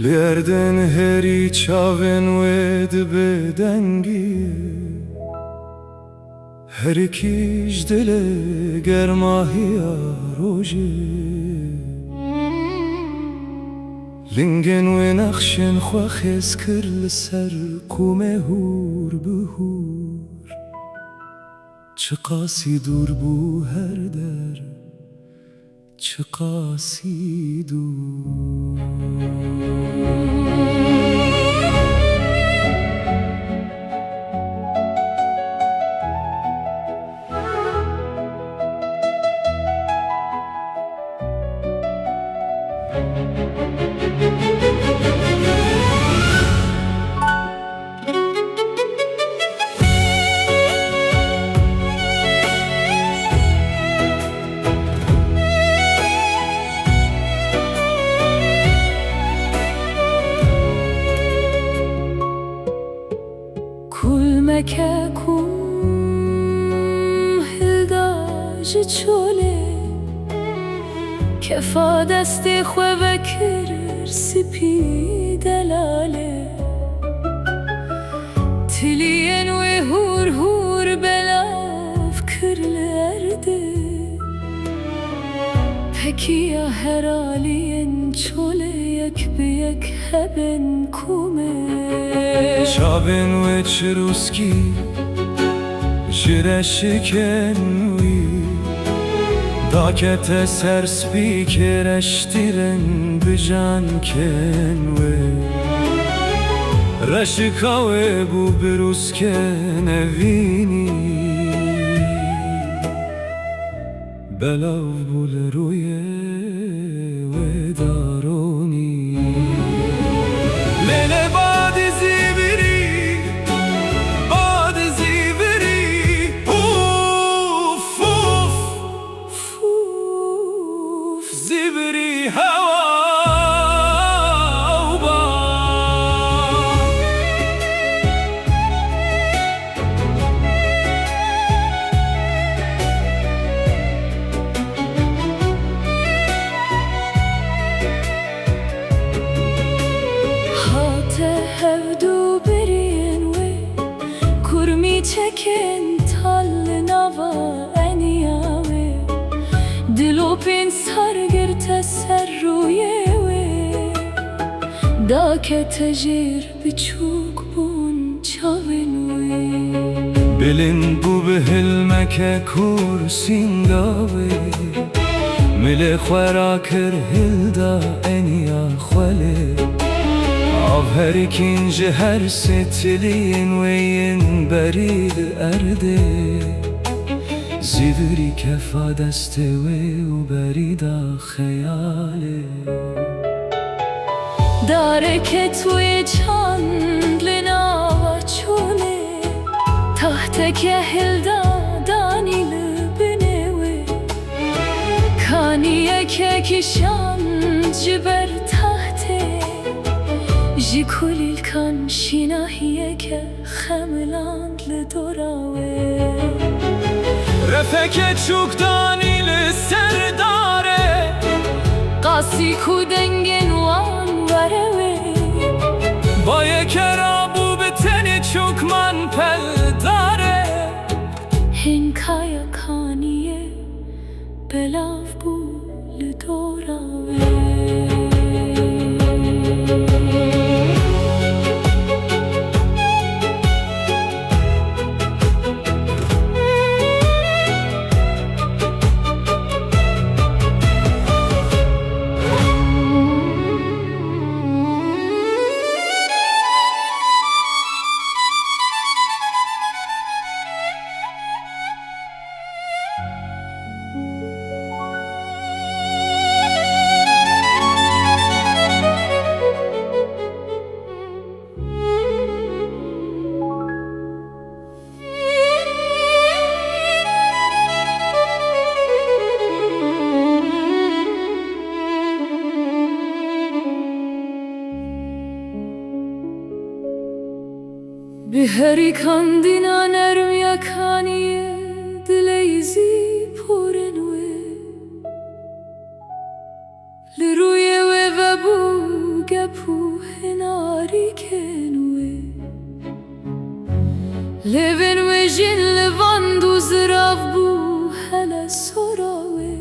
Lerden heri çaven ved bedengi her ikiş dile germahiya roje Lingen ve nakşen khwakhs kirl ser kume hur buhur Çıqasi dur bu her der Çıqasi dur Kulmeke kum hilda ji çole Kefa desti xwe vekir sipî delale Tiliyên wê hur hur belav kir li erdê Pekiya her aliyên çole yek bi yek hebben kume Çaven ve çiruski Jireşiken vi Dakete ser spikereştiren bijan ken ve Reşika ve bu birusken evini Belav bul ruye ve daroni Lele badi zibiri Badi zibiri Uf uf Uf Zibiri hava uba Hate hevdu beriyên wê Kurmî çekên tal nava eniya wê Dilopên sergirte ser rûyê wê Dakete jêr biçûk bûn çavên wê Bilin bu bihilmeke kur singave Mile khwera kir hilda eniya khwele Av her ikinci her setilin ve yin beril erde Zivri kefa deste ve u berida khayale Dareket wê çand li nava çolê Tahteke hilda danî li binê wê Kaniyeke kişan ji ber tahtê Ji kulîl kan şînahiyeke xemiland li dora wê Refeke çukdani li serdare Qasî ku dengên wan were wê Baye kera bu biteni çukma بلاو بو لدوراوی به هری کندینا نرم یکانی دلیزی پرنوه لروی و بو گپو هناری کنوه لون و جن لوان دو زراف بو هلا سراوه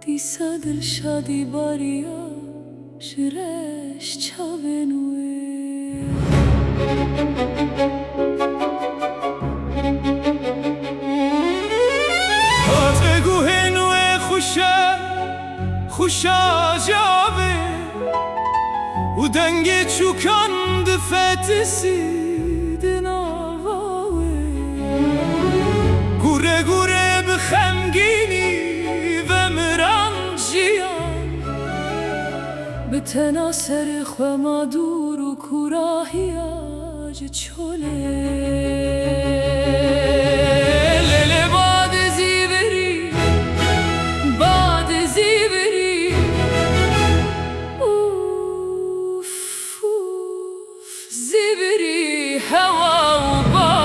دیسا دل شادی باریا شرش چاونوه هاتگو هنوه خوشا جاوه و دنگ چوکان دفتسی دناواوه گوره گوره بخمگینی و مرانجیان به تناسر خواه دور و کوراهیاج چوله لیل باد زیبری اوف زیبری هوا و باد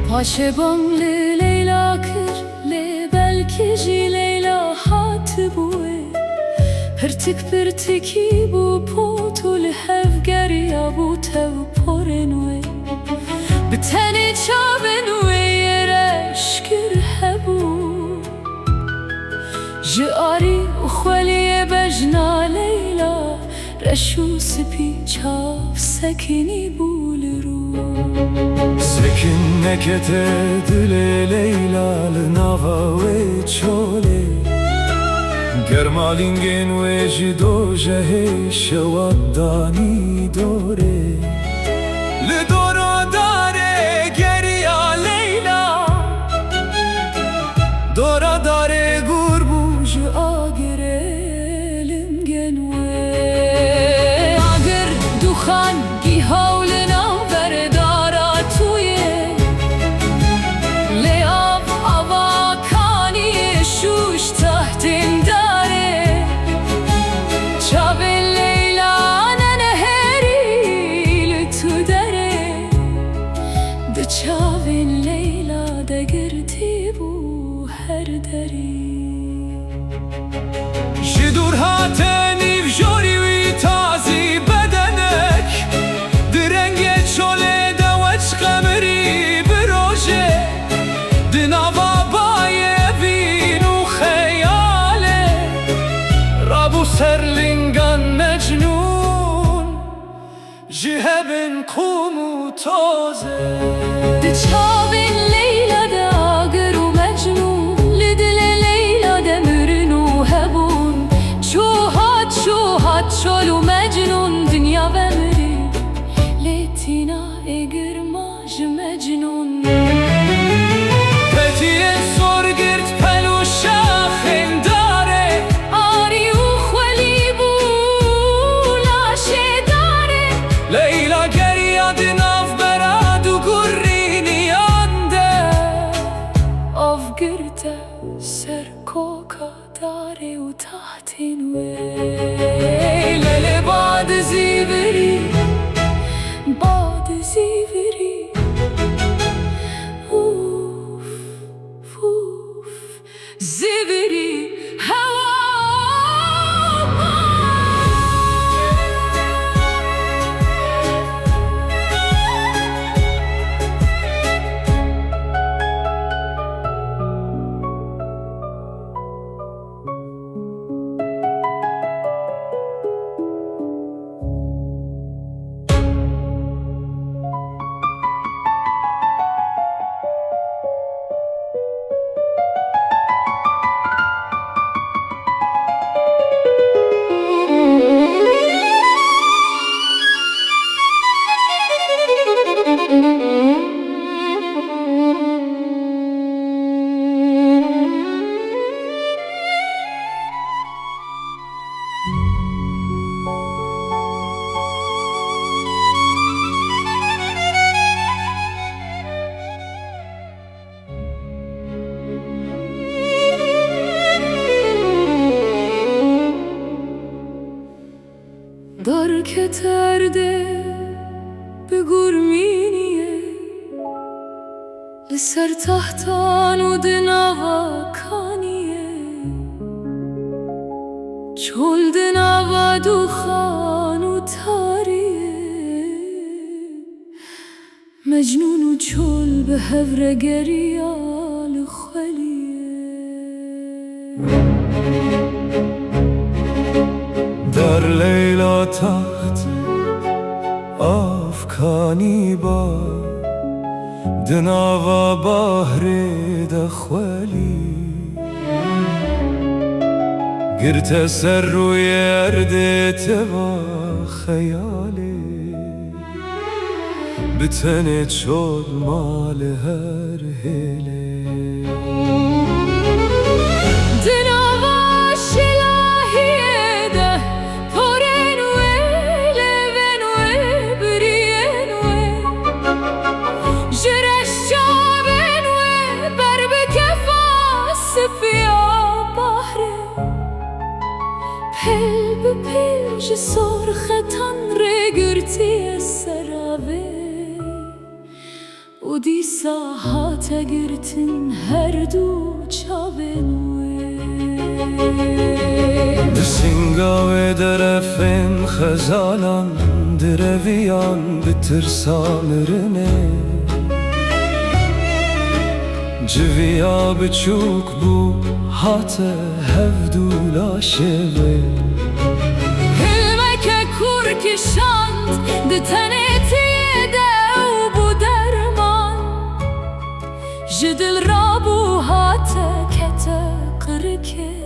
پاشه بام لیلا کر لی بلکی جی لیلا هات بوه پرتکی بو پوتو لحفگریا بو تو پرنوه بتنی چاونوه یرشکر هبو جاری و خوالی بجنا لیلا رشو سپی چاف سکنی بول رو سکن نکته دل لیلا لناوا و چوله گرمالینگن و جدو جه شوادانی دوره لدورو داره گریا لیلا دورا داره گربوش آگره لمگنوه آگر دوخان گی هولنا بردارا تویه لیاب آواکانی شوش تحتین داره چاب لیلا ننهری لتو داره ده چاب لیلا دگردی بو هر دری جدور هاتنی و جوری وی تازی بدنک درنگ چوله دوچ قمری بروژه دناوا بای بینو خیاله رابو سرلنگان مجنون جهبن قومو تازه ده چاوین لیلا ده آگر و مجنون لدل لیلا ده مرنو هبون چوهات چولو مجنون دنیا و مری لیتینا اگر ماج مجنون پتیه سرگرد پلو شاخن داره آری و خوالی بو لاشه داره لیلا گریا دناف براد و گرینی آنده آف گرده سر کوکا داره كترده بگرمینیه لسر تحتان و دناوا کانیه چول دناوا دوخان و تاریه مجنون و چول به هفر گریال خلیه در لیلا تخت آفکانی با دناوا بحر دخولی گرت سر روی اردت با خیاله بتنه چول مال هر هله پل به پل جه سرختان رگرتی سراوه و دی ساحات گرتن هر دو چاونوه دسنگاوه درفن خزالان درویان بترسانرنه جویا بچوک بو هات هفدو لاشوه هلمک کور کشاند ده تنیتی ده و بو درمان جدل را بو هات کت قرکه